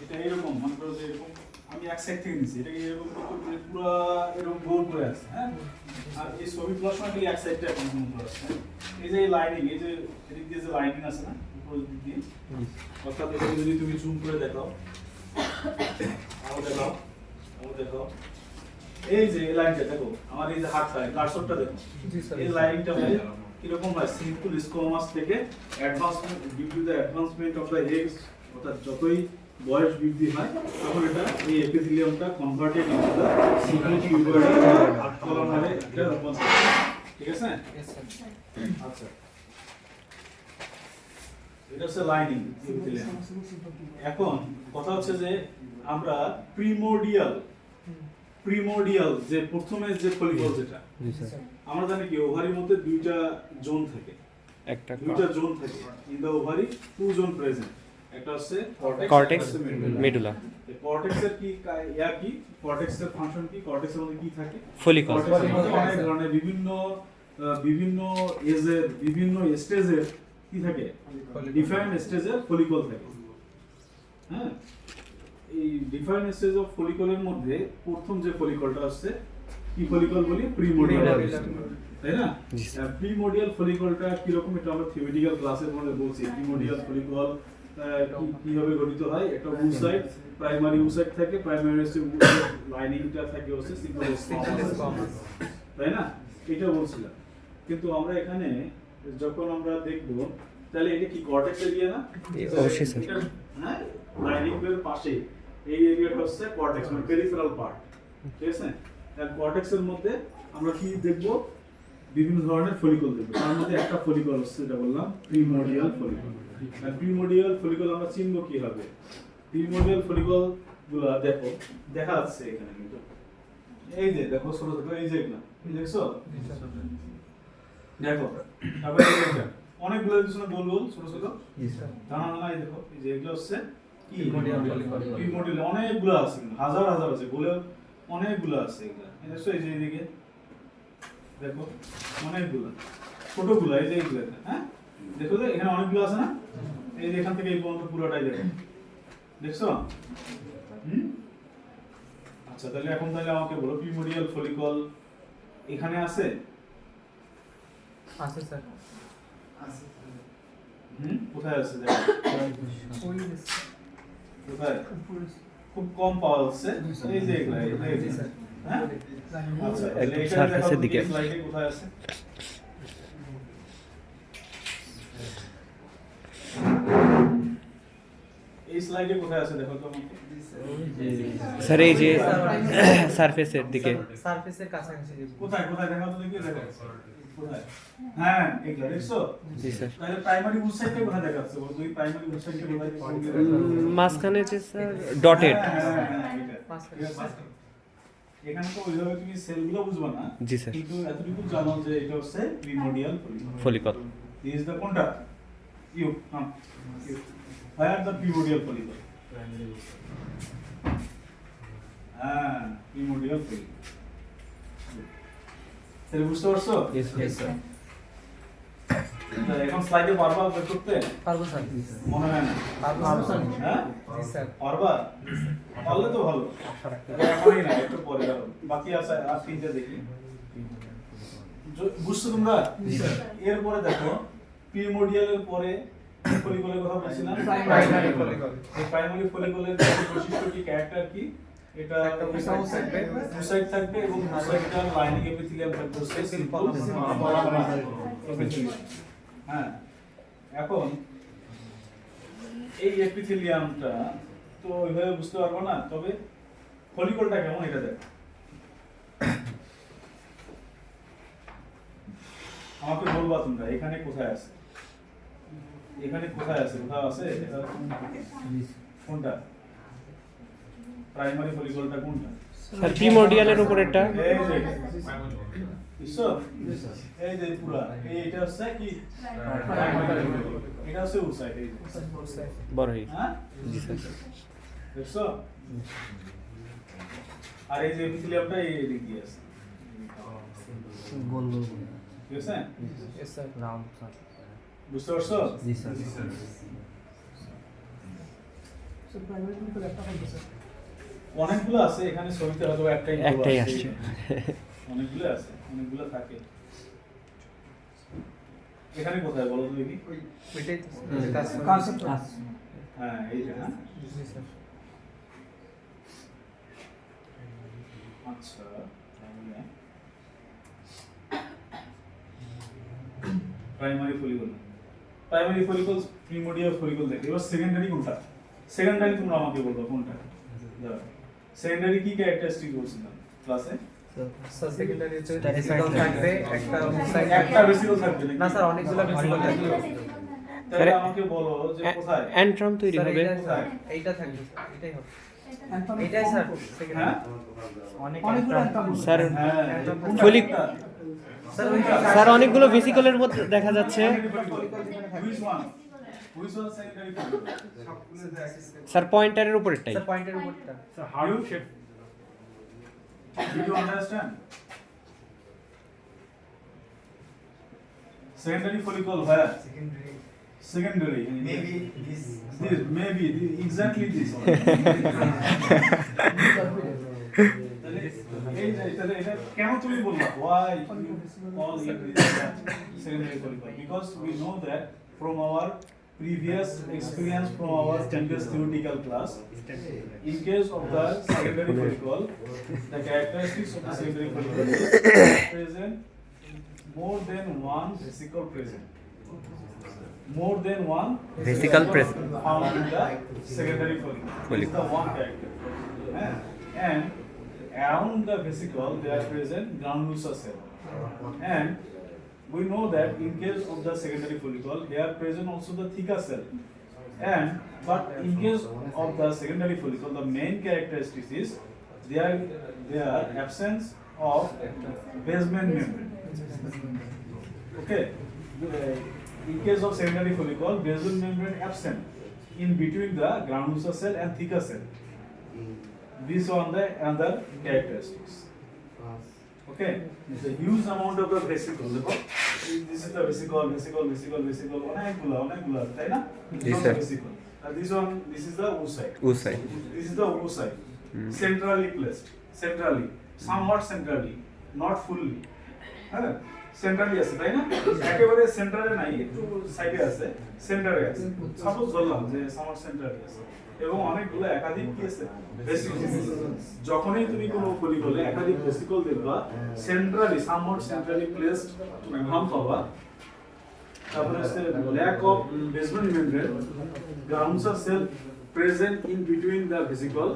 এটা এরকম মনে করো যে এরকম আমি এক সাইড থেকে নিচ্ছি, এটাকে এরকম পুরো এরকম গোল করে আছে, হ্যাঁ। আর এই ছবি তোলার সময় খালি এক সাইডটা এখন করে আছে। এই যে লাইনিং, এই যে এদিক দিয়ে যে লাইনিং আছে না উপরের দিক দিয়ে, অর্থাৎ এটা যদি তুমি জুম করে দেখাও, দেখাও এই যে এই লাইনটা দেখো, আমার এই যে হাতটা কার্সরটা দেখো, এই লাইনটা কিরকম হয়, সিম্পল স্কোমাস থেকে advancement, due to the advancement of the age, অর্থাৎ যতই বয়স বৃদ্ধি হয় তখন এটা এই এপিথেলিয়ামটা converted into the simple cuboid কলামারে এটা রূপান্তরিত হয়। ঠিক আছে? আচ্ছা, এটা হচ্ছে লাইনিং এপিথেলিয়াম। এখন কথা হচ্ছে যে আমরা প্রিমোডিয়াল যে প্রথমে যে ফলিকল, যেটা আমরা জানি কি ওভারির মধ্যে দুইটা জোন থাকে, দুইটা জোন থাকে in the ovary, two zone present, একটা হচ্ছে কর্টেক্স, মেডুলা। কর্টেক্সের কি কি কর্টেক্সের ফাংশন কি, কর্টেক্সের মধ্যে কি থাকে, ফলিকল। কর্টেক্সের মধ্যে অনেক ধরনের বিভিন্ন এজের বিভিন্ন স্টেজের কি থাকে, ডিফারেন্ট স্টেজের ফলিকল থাকে। হ্যাঁ, এই ডিফারেন্ট স্টেজ অফ ফলিকলের মধ্যে প্রথম যে ফলিকলটা আছে কি ফলিকল বলি, প্রিমোডিয়াল, তাই না? প্রিমোডিয়াল ফলিকলটা কি রকম, এটা আমরা থিওরিটিক্যাল ক্লাসের মধ্যে বলছি। প্রিমোডিয়াল ফলিকল কিভাবে গঠিত হয়, একটা উসাইট, প্রাইমারি উসাইট থাকে, প্রাইমারি লাইনিংটা থাকে হচ্ছে সিম্পল স্কোমাস, তাই না? এটা বলছিলাম। কিন্তু আমরা এখানে যখন আমরা দেখব, তাহলে এটা কি কর্টেক্স এরিয়া না? অবশ্যই স্যার। হ্যাঁ, লাইনিং এর পাশে এই এরিয়াটা হচ্ছে কর্টেক্স, মানে পেরিফেরাল পার্ট। ঠিক আছে? আর কর্টেক্সের মধ্যে আমরা কি দেখব, বিভিন্ন ধরনের ফলিকল দেখব। তার মধ্যে একটা ফলিকল হচ্ছে, যেটা বললাম প্রিমোডিয়াল ফলিকল। আর প্রিমোডিয়াল ফলিকল আমরা চিনব কিভাবে? প্রিমোডিয়াল ফলিকল গুলো দেখো, দেখা যাচ্ছে এখানে কিন্তু এই যে দেখো ছোট ছোট, এই যে না, এই দেখছো, দেখো তারপরে এইটা অনেকগুলো কিছু না, গোল গোল ছোট ছোট দানা দানা, এই দেখো, এই যে এগুলো হচ্ছে কি প্রিমোডিয়াল, অনেকগুলো আছে, হাজার হাজার আছে, গোলে অনেকগুলো আছে এগুলো। এই দেখছো, এই যে এইদিকে দেখো অনেকগুলো ছোটগুলো, এই যে এইগুলো, হ্যাঁ দেখো যে এখানে অনেকগুলো আছে না, এই যে এখান থেকে এই পর্যন্ত পুরোটাই দেখো, দেখছো? আচ্ছা, তাহলে এখন তাহলে আমাকে বলো, প্রিমোডিয়াল ফলিকল এখানে আছে? আছে স্যার, আছে। কোথায় আছে দেখো, কোথায়? খুব কম পাওয়া যাচ্ছে, এই যে এগুলা, এই যে, হ্যাঁ। আচ্ছা, তাহলে এটা সারফেসের দিকে স্লাইডে কোথায় আছে? এই স্লাইডে কোথায় আছে দেখো তো আমাকে। স্যার এই যে সারফেসের দিকে, সারফেসের কাছাকাছি। কোথায় কোথায় দেখো তো দেখি, দেখো কোথায়? হ্যাঁ, এইগুলা দেখছো? জি স্যার। তাহলে প্রাইমারি উইসাইটে কোথায় দেখাচ্ছে, বল দুই প্রাইমারি উইসাইটে কোথায়? মাঝখানে যে স্যার ডটেড। এখানে তো ওইভাবে তুমি সেলগুলো বুঝবা না। জি স্যার। কিন্তু এতটুকু জানো যে এটা হচ্ছে প্রিমোডিয়াল ফলিকল। দিস দ্য কোনটা you fire the primordial follicle. হ্যাঁ, প্রিমোডিয়াল ফলিকল। তাহলে বুঝতে পারছো? Yes sir. এখন স্লাইডে বারবার বের করতে পারবো স্যার, মনে হয় না? পারবো স্যার। হ্যাঁ জি স্যার, বারবার পারলে তো ভালো, এখনই না, একটু পরে যাবো, বাকি আছে আর তিনটে দেখি। বুঝছো তোমরা? এরপরে দেখো, প্রিমোডিয়ালের পরে ফলিকলের কথা বলছিলাম, প্রাইমারি ফলিকল। এই প্রাইমারি ফলিকলের বৈশিষ্ট্য কি, ক্যারেক্টার কি? এটা একটা উসাইড থাকবে এবং উসাইডটার লাইনিং এপিথেলিয়াম থাকবে হচ্ছে সিম্পল এপিথেলিয়াম। হ্যাঁ, এখন এই এপিথেলিয়ামটা তো ওইভাবে বুঝতে পারবো না, তবে ফলিকলটা কেমন এটা দেখ। আমাকে বলবা তোমরা এখানে কোথায় আছে, এখানে কোথায় আছে, কোথাও আছে এটা? কোনটা প্রাইমারি ফলিকলটা, কোনটা? স্যার প্রিমোডিয়ালের উপরেরটা। এই যে বুঝছো, এই যে পুরা এইটা হচ্ছে কি প্রাইমারি ফলিকল, এটা হচ্ছে উসাইড, এই যে বড় হই। হ্যাঁ জি স্যার। দেখছো? আর এই যে এপিথেলিয়ামটা এই দিক দিয়ে আছে, গোল গোল। ঠিক আছে? Yes sir, round sir. বুঝতে পারছো? জি স্যার। অনেকগুলো আছে এখানে ছবিতে হয়তো একটাই একটাই আসছে। অনেকগুলো আছে, অনেকগুলো থাকে। এখানে কোথায় বলো তো দেখি? ওইটাই তো কনসেপ্ট হ্যাঁ এইটা, হ্যাঁ আচ্ছা। Primary follicle, primary follicle, primordial follicle দেখে। এবার সেকেন্ডারি কোনটা? সেকেন্ডারি তোমরা আমাকে বলবা কোনটা? সেকেন্ডারি কি ক্যারেক্টারিস্টিক বলছিলাম ক্লাসে? স্যার সেকেন্ডারি হচ্ছে That is ভেসিকল right. থাকবে, একটা ওসাইট একটা ভেসিকল থাকবে নাকি? না স্যার অনেকগুলো ভেসিকল থাকবে। তাহলে আমাকে বলো যে কোথায়? অ্যান্ট্রাম তৈরি স্যার হবে। এইটা থাকবে, এটাই হবে। এটাই স্যার হ্যাঁ অনেকগুলো অ্যান্টম স্যার হ্যাঁ ফলিক স্যার ওইটা স্যার অনেকগুলো ভেসিকলের মধ্যে দেখা যাচ্ছে। Which one? Which one secondary folicle? Sir পয়েন্টারের উপরেরটাই। স্যার পয়েন্টের উপরটা You? Did you understand? Secondary follicle where? Secondary. Maybe this. This, maybe, exactly this one. তাহলে এটা কেন তুমি বললা? Why you call it secondary follicle? Because we know that from our previous experience from our previous theoretical class, in case of the secondary follicle, the characteristics of the secondary follicle is present more than one vesicle present. More than one Vesicle present. found in the secondary follicle. This is the one character. And around the vesicle there are present granulosa cell. And we know that in case of the secondary follicle they are present also the theca cell. And but in case of the secondary follicle the main characteristic is there absence of basement membrane. Okay. In case of secondary follicle, basal membrane absent in between the granulosa cell and theca cell. These are the another characteristics. Okay, the huge amount of the vesicle. This is the vesicle. অনেকগুলা, তাই না? জি, sir. Vesicle. And this is the oocyte. Oocyte. This is the oocyte. Centrally placed. Centrally, somewhat centrally, not fully. হ্যাঁ, centrally আছে তাই না? একেবারে সেন্টারে নাই, একটু সাইডে আছে, সেন্টারে আছে। সাপোজ ধরলাম যে সামার সেন্টারে আছে এবং অনেকগুলো একাধিক কি আছে? ভেসিকল। যখনই তুমি কোনো ফলিকলে একাধিক ভেসিকল দেখবা, সেন্ট্রালি সামহাট সেন্ট্রালি প্লেসড তুমি ভাম পাবা। তারপরে আছে lack of basement membrane, granulosa cell present in between the vesicle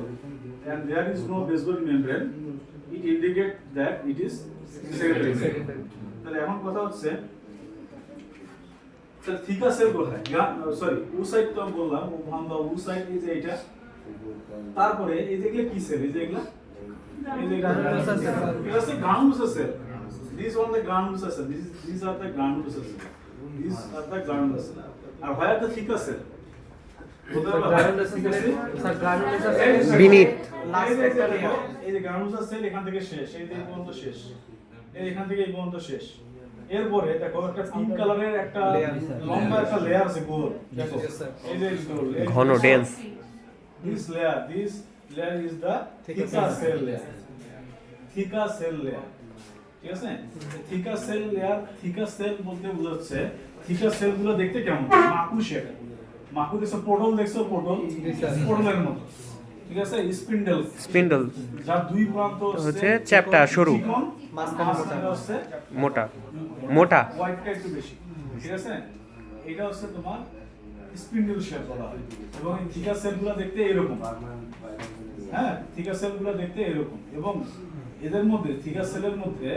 and there is no basement membrane. It indicates that it is secondary. তাহলে এখন কথা হচ্ছে স্যার থিকা সেল কোথায়? সরি oocyte তো আমি বললাম, আমরা oocyte এই যে এটা, তারপরে এই যে এগুলা কি সেল? এই যে এগুলা Granulosa cell. এটা হচ্ছে granulosa cell. These are the granulosa cell. These are the granulosa cell. These are the granulosa cell. আর where the theca cell? Granulosa cell sir granulosa cell Beneath. Last একটা layer এই যে granulosa sell এখান থেকে শেষ, এই যে এই পর্যন্ত শেষ, এই এখান থেকে এই পর্যন্ত শেষ। এরপরে দেখো একটা পিঙ্ক কালারের একটা লম্বা একটা লেয়ার আছে গোল, দেখো Yes, sir. এই যে গোল, ঘন dense. this layer is the Theca theca cell. cell layer. Theca cell layer, ঠিক আছে? theca cell layer, theca cell বলতে বোঝাচ্ছে theca cell গুলো দেখতে কেমন? মাকু শেপ। মাকু দেখছো, পটল দেখছো, পটল পটলের মতো, ঠিক আছে? স্পিন্ডেল, স্পিন্ডল যার দুই প্রান্ত হচ্ছে চ্যাপ্টা, সরু, চিকন, মাঝখানে মাঝখানে হচ্ছে মোটা। মোটা। হোয়াইটটা একটু বেশি, ঠিক আছে? এটা হচ্ছে তোমার স্পিন্ডেল শেপ বলা হয় এবং এই থিকা সেলগুলো দেখতে এরকম। হ্যাঁ, থিকা সেলগুলো দেখতে এরকম এবং এদের মধ্যে থিকা সেলের মধ্যে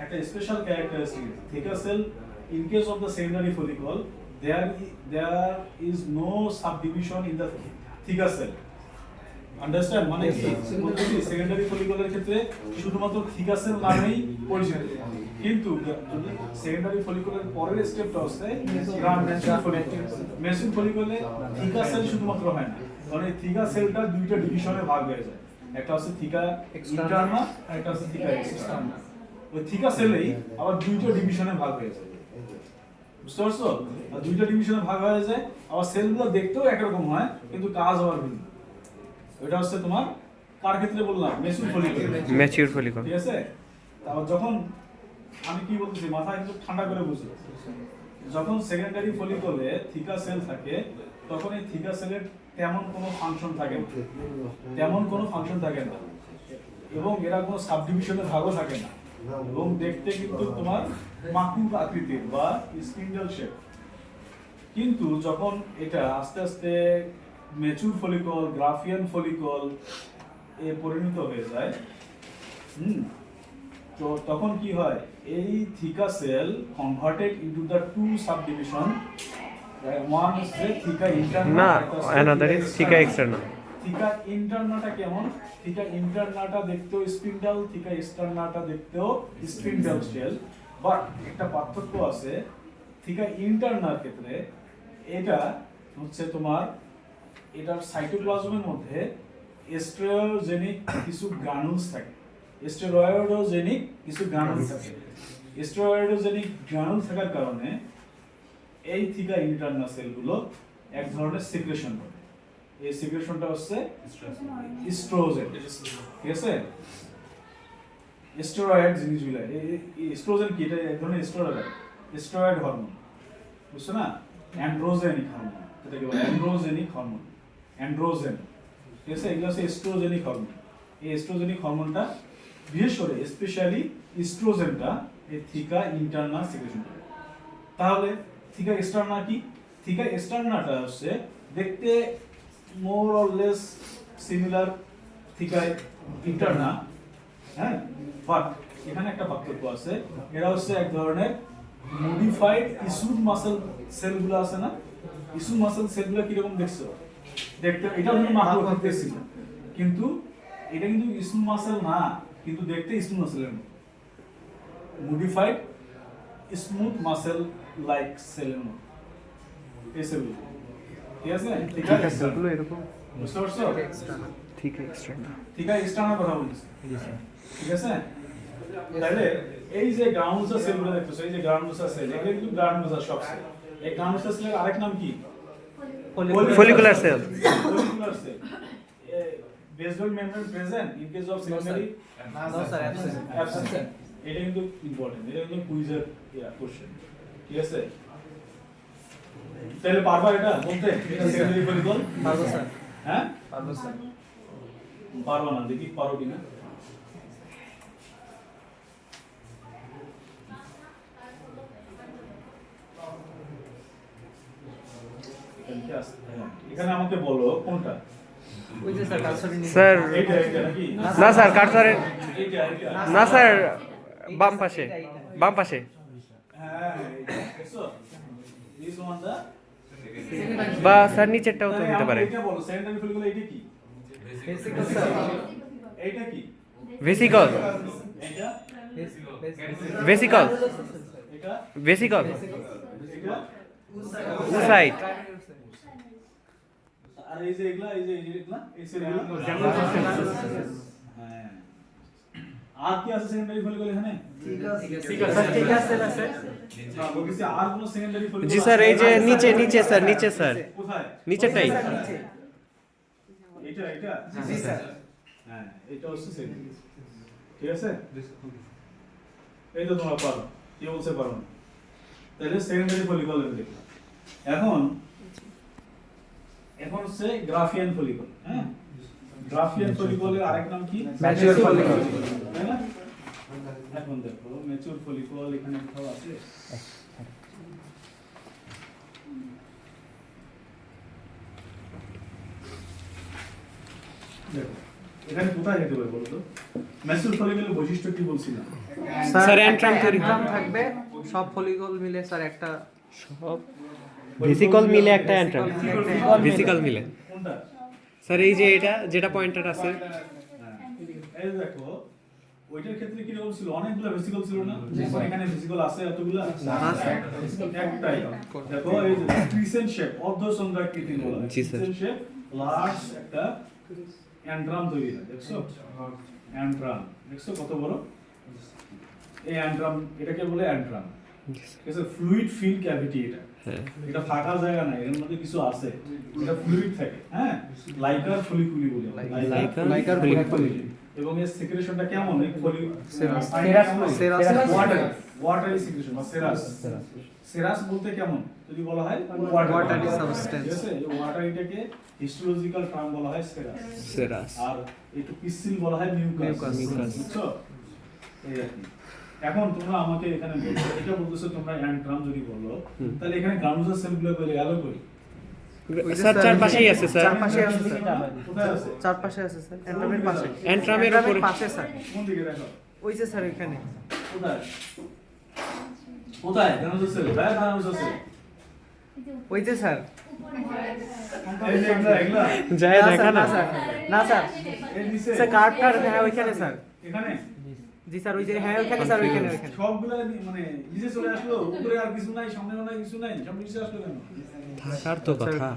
একটা special characteristic. Theca cell in case of the secondary follicle there is no subdivision in the theca cell. Understand? মানে কি বলতেছি, সেকেন্ডারি ফলিকলের ক্ষেত্রে শুধুমাত্র থিকা সেল নামেই পরিচিত, কিন্তু যদি সেকেন্ডারি ফলিকলের পরের স্টেপটা হচ্ছে মেসিন ফলিকলে থিকা সেল শুধুমাত্র হয় না, কারণ এই থিকা সেলটা দুইটা ডিভিশনে ভাগ হয়ে যায়। একটা হচ্ছে থিকা ইন্টারনাল আর একটা হচ্ছে থিকা এক্সটার্নাল। ওই থিকা সেলেই আবার দুইটা ডিভিশনে ভাগ হয়ে যায়, বুঝতে পারছো? আর দুইটা ডিভিশনে ভাগ হয়ে যায়, আবার সেলগুলো দেখতেও একরকম হয় কিন্তু কাজ আবার ভিন্ন। ওইটা হচ্ছে তোমার কার ক্ষেত্রে বললাম ম্যাচিউর ফলিকল, ম্যাচিউর ফলিকল। ঠিক আছে। তারপর যখন আমি কি বলতেছি মাথা একটু ঠান্ডা করে বুঝো, যখন সেকেন্ডারি ফলিকলে থিকা সেল থাকে তখন এই থিকা সেলের তেমন কোনো ফাংশন থাকে না, তেমন কোনো ফাংশন থাকে না, এবং এরা কোনো সাবডিভিশনের ভাগও থাকে না, এবং দেখতে কিন্তু তোমার মাকুব আকৃতির বা স্পিন্ডল শেপ। কিন্তু যখন এটা আস্তে আস্তে ম্যাচিউর ফলিকল, গ্রাফিয়ান ফলিকল এ পরিণত হয়ে যায়, তো তখন কি হয়, এই theca cell converted into the two subdivision, one is theca interna, না, another is theca externa. Theca ইন্টারনাটা কেমন, থিকা ইন্টারনাটা দেখতেও স্পিন্ডাল, থিকা এক্সটার্নাটা দেখতেও স্পিন্ডাল শেল, বাট একটা পার্থক্য আছে। থিকা ইন্টারনার ক্ষেত্রে এটা হচ্ছে তোমার এটার সাইটোপ্লাজমের মধ্যে এস্টেরোজেনিক কিছু গ্রানুলস থাকে, স্টেরয়েডোজেনিক কিছু গ্রানুলস থাকে। স্টেরয়েডোজেনিক গ্রানুল থাকার কারণে এই থিকা ইন্টারনা সেলগুলো এক ধরনের সিক্রেশন করে। এই সিক্রেশনটা হচ্ছে ইস্ট্রোজেন, ঠিক আছে। স্টেরয়েড জিনিসগুলো, এই স্ট্রোজেন কি, এটা এক ধরনের স্টেরয়েড হরমোন, বুঝছো না? অ্যান্ড্রোজেনিক হরমোন, এটাকে বলে অ্যান্ড্রোজেনিক হরমোন, অ্যান্ড্রোজেন, ঠিক আছে। এগুলো হচ্ছে এস্ট্রোজেনিক হরমোন। এই এস্ট্রোজেনিক হরমোনটা বিশেষ করে স্পেশালি ইস্ট্রোজেনটা এই থিকা ইন্টারনা সিক্রেশন করে। তাহলে থিকা এক্সটার্না কি? থিকা এক্সটার্নাটা হচ্ছে দেখতে মোর অর লেস সিমিলার থিকা ইন্টারনা, হ্যাঁ, বাট এখানে একটা পার্থক্য আছে। এরা হচ্ছে এক ধরনের মডিফাইড ইস্যুড মাসেল সেলগুলো আছে না, ইস্যুড মাসেল সেলগুলো কিরকম দেখছো দেখতে, এটা কিন্তু মাত্র দেখতেছি, কিন্তু এটা কিন্তু স্মুথ মাসেল না, কিন্তু দেখতে স্মুথ মাসেলের মতো, মডিফাইড স্মুথ মাসেল লাইক সেলের মতো এই সেলগুলো, ঠিক আছে। ঠিক আছে, সেলগুলো এরকম বুঝতে পারছো? থিকা এক্সটার্না। ঠিক আছে, এক্সটার্নাল কথা বলছি, ঠিক আছে। তাহলে এই যে গ্রাউন্ডুলার সেলগুলো দেখতেছো, এই যে গ্রাউন্ডুলার সেল, এগুলো কিন্তু গ্রাউন্ডুলার সব সেল। এই গ্রাউন্ডুলার সেলের আরেক নাম কি? Follicular cell. Follicular cell. Basement membrane present in case of secondary, no sir, absent. এটা কিন্তু ইম্পর্টেন্ট, এটা কিন্তু কুইজের কোশ্চেন, ঠিক আছে। তাহলে পারবা এটা বলতে, এটা সেকেন্ডারি ফলিকল? পারবো স্যার, হ্যাঁ পারবো স্যার। পারবা না, দেখি পারো কিনা। এখানে আমাকে বলো কোনটা? ওই যে স্যার কালসরি নিচে। স্যার এইটা এইটা নাকি? না স্যার, কার্সারের এইটা এইটা। না স্যার, বাম পাশে, বাম পাশে। হ্যাঁ, দেখছো? This one the বা স্যার নিচেরটাও তো হতে পারে। এটা বলো সেকেন্ডারি ফলিকল এইটা কি? বেসিক্যাল স্যার, এইটা কি? ভেসিকল, এইটা ভেসিকল, এটা ভেসিকল, এটা উসাইট। আর এই যে এগুলা, এই যে এগুলা, এই সেলগুলা, হ্যাঁ। আর কি আছে সেকেন্ডারি ফলিকল এখানে? ঠিক আছে স্যার। না, বলছি আর কোন সেকেন্ডারি ফলিকল? জি স্যার, এই যে নিচে, নিচে স্যার, নিচে স্যার, কোথায়? নিচেরটাই। এটা এটা, জি স্যার। হ্যাঁ, এটা হচ্ছে সেকেন্ডারি, ঠিক আছে। এই তো তোমরা পারো, কি বলছে পারো না। তাহলে সেকেন্ডারি ফলিকল দেখলাম। এখন এখন হচ্ছে গ্রাফিয়ান ফলিকল, হ্যাঁ। গ্রাফিয়ান ফলিকলের আরেক নাম কি? ম্যাচিউর ফলিকল, তাই না? এখন দেখো ম্যাচিউর ফলিকল এখানে কোথাও আছে? দেখো এখানে কোথায় যেতে পারে বলো তো? ম্যাচিউর ফলিকলের বৈশিষ্ট্য কি বলছিলাম? স্যার অ্যান্ট্রাম তৈরি অ্যান্ট্রাম থাকবে, সব ফলিকল মিলে স্যার একটা সব ভেসিকল মিলে একটা অ্যান্ট্রাম, ভেসিকল মিলে। কোনটা? স্যার এই যে এটা যেটা পয়েন্টার আছে, হ্যাঁ, এই দেখো ওইটার ক্ষেত্রে কি রকম ছিল, অনেকগুলো ভেসিকল ছিল না? এখানে ভেসিকল আছে এতগুলো? না স্যার, একটাই। দেখো এই যে ক্রিসেন্ট শেপ, অর্ধচন্দ্রাকৃতি বলা হয়। জি স্যার। ক্রিসেন্ট শেপ লার্জ একটা অ্যান্ট্রাম তৈরি হয়, দেখছো? অ্যান্ট্রাম দেখছো কত বড়? এই অ্যান্ট্রাম, এটাকে বলে অ্যান্ট্রাম। ঠিক আছে, ফ্লুইড ফিল ক্যাভিটি এটা। হ্যাঁ এটা ফাঁকা জায়গা না, এর মধ্যে কিছু আছে, এটা ফ্লুইড থাকে, হ্যাঁ, লাইকার ফলিকুলি বলি আমরা, লাইকার ফলিকুলি। এবং এর সিক্রেশনটা কেমন, এই সেরাস ওয়াটারি সিক্রেশন বা সেরাস। সেরাস বলতে কেমন যদি বলা হয় Watery substance। ঠিক আছে, এই ওয়াটারিটাকে হিস্টোলজিক্যাল টার্ম বলা হয় সেরাস, সেরাস আর একটু পিসিল বলা হয় মিউকাস। Mucus। বুঝছো, এই আর কি। এখন তোমরা আমাকে এখানে বলছো, এটা বলতেছো তোমরা অ্যান্ট্রাম যদি বলো, তাহলে এখানে গ্রানুলোসার সেলগুলো বলে গেল কই? স্যার চারপাশেই আছে স্যার, চারপাশে আছে স্যার, কোথায় আছে? চারপাশে আছে স্যার, অ্যান্ট্রামের পাশে, অ্যান্ট্রামের উপরে পাশে স্যার, কোন দিকে দেখো? ওই যে স্যার এখানে, কোথায় কোথায় গ্রানুলোসার সেল? গ্রানুলোসার সেল ওই যে স্যার, এই যে এগুলা যায় না দেখা স্যার, না না স্যার, না স্যার, এর নিচে স্যার কার্ড হ্যাঁ ওইখানে স্যার, এখানে জি স্যার ওই যে হ্যাঁ ওইখানে স্যার, ওইখানে ওইখানে সবগুলা মানে নিচে চলে আসলো, উপরে আর কিছু নাই, সামনে নাই কিছু নাই, সব নিচে আসলো কেন? থাকার তো কথা।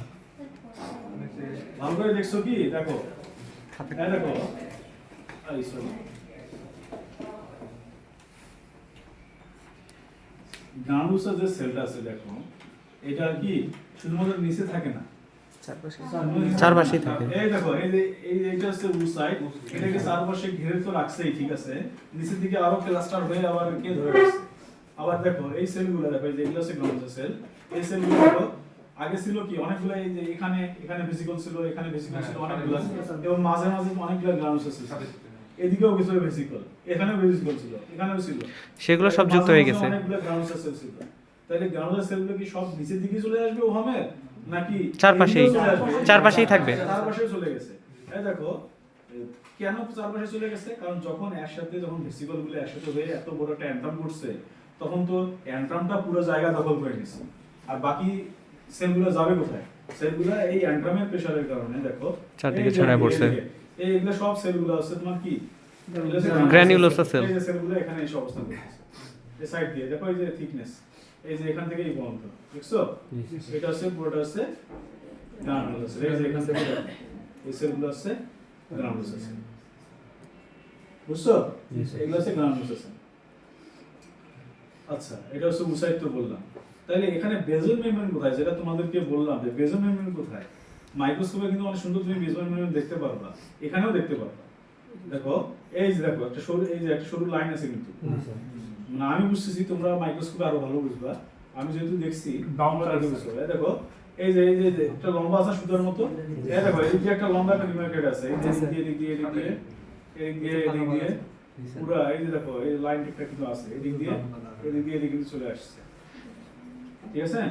ভালো করে দেখছো কি? দেখো, এই দেখো, এই সরি, গ্রানুলোসার যে সেলটা আছে দেখো, এটা কি শুধুমাত্র নিচে থাকে না, চারপাশে চারপাশেই থাকে। এই দেখো, এই যে এইটা হচ্ছে উসাইড, এটাকে চারপাশে ঘিরে তো রাখছেই, ঠিক আছে, নিচের দিকে আরো ক্লাস্টার হয়ে আবার কে ধরে রাখছে। আবার দেখো এই সেলগুলো দেখো, এই যে এগুলো হচ্ছে গ্রানুলোসার সেল, এই সেলগুলো দেখো আগে ছিল কি অনেকগুলো, এই যে এখানে এখানে ভেসিকল ছিল, এখানে ভেসিকল ছিল অনেকগুলো, এবং মাঝে মাঝে অনেকগুলো গ্রানুলোসার ছিল, এদিকেও কিছু ভেসিকল, এখানেও ভেসিকল ছিল, এখানেও ছিল, সেগুলো সব যুক্ত হয়ে গেছে। অনেকগুলো গ্রানুলোসার সেল ছিল। তাহলে গ্রানুলোসার সেলগুলো কি সব নিচের দিকে চলে আসবে ওহামের, নাকি চারপাশেই, এদিকেও চলে আসবে? চারপাশেই থাকবে। চারপাশেই চলে গেছে। এই দেখো, কেন চারপাশে চলে গেছে? কারণ যখন একসাথে, যখন ভেসিকল গুলো একসাথে হয়ে এত বড় একটা অ্যান্ট্রাম করছে, তখন তো অ্যান্ট্রামটা পুরো জায়গা দখল করে নিছে, আর বাকি সেলগুলো যাবে কোথায়? সেলগুলো এই অ্যান্ট্রামের প্রেসারের কারণে দেখো চারদিকে ছড়ায় পড়ছে। এইগুলো সব সেলগুলো আছে তোমার কি গ্র্যানুলোসার সেল। এই যে সেলগুলো এখানে এসে অবস্থান করতেছে, এই সাইড দিয়ে দেখো, এই যে থিকনেস, এই যে এখান থেকে এই পর্যন্ত, দেখছো, এটা হচ্ছে পুরোটা হচ্ছে গ্রানুলোসার সেল। এই যে এখান থেকে দেখো, এই সেলগুলো হচ্ছে গ্রানুলোসার সেল, বুঝছো, এগুলো হচ্ছে গ্রানুলোসার সেল। আচ্ছা, এটা হচ্ছে উসাইড তো বললাম। তাহলে এখানে বেজল মেমব্রেন কোথায়, যেটা তোমাদেরকে বললাম যে বেজল মেমব্রেন কোথায়? মাইক্রোস্কোপে কিন্তু অনেক সুন্দর তুমি বেজল মেমব্রেন দেখতে পারবা, এখানেও দেখতে পারবা। দেখো, এই যে দেখো একটা সরু, এই যে একটা সরু লাইন আছে কিন্তু, মানে আমি বুঝতেছি, তোমরা মাইক্রোস্কোপে আরো ভালো বুঝবা, আমি যেহেতু দেখছি তোমরা আগে বুঝছো। এই দেখো, এই যে একটা লম্বা আছে সুতার মতো, এই দেখো এই যে একটা লম্বা একটা ডিমার্কেট আছে, এই যে এদিক দিয়ে পুরো, এই যে দেখো এই লাইন একটা কিন্তু আছে, এদিক দিয়ে এদিক কিন্তু চলে আসছে, ঠিক আছে,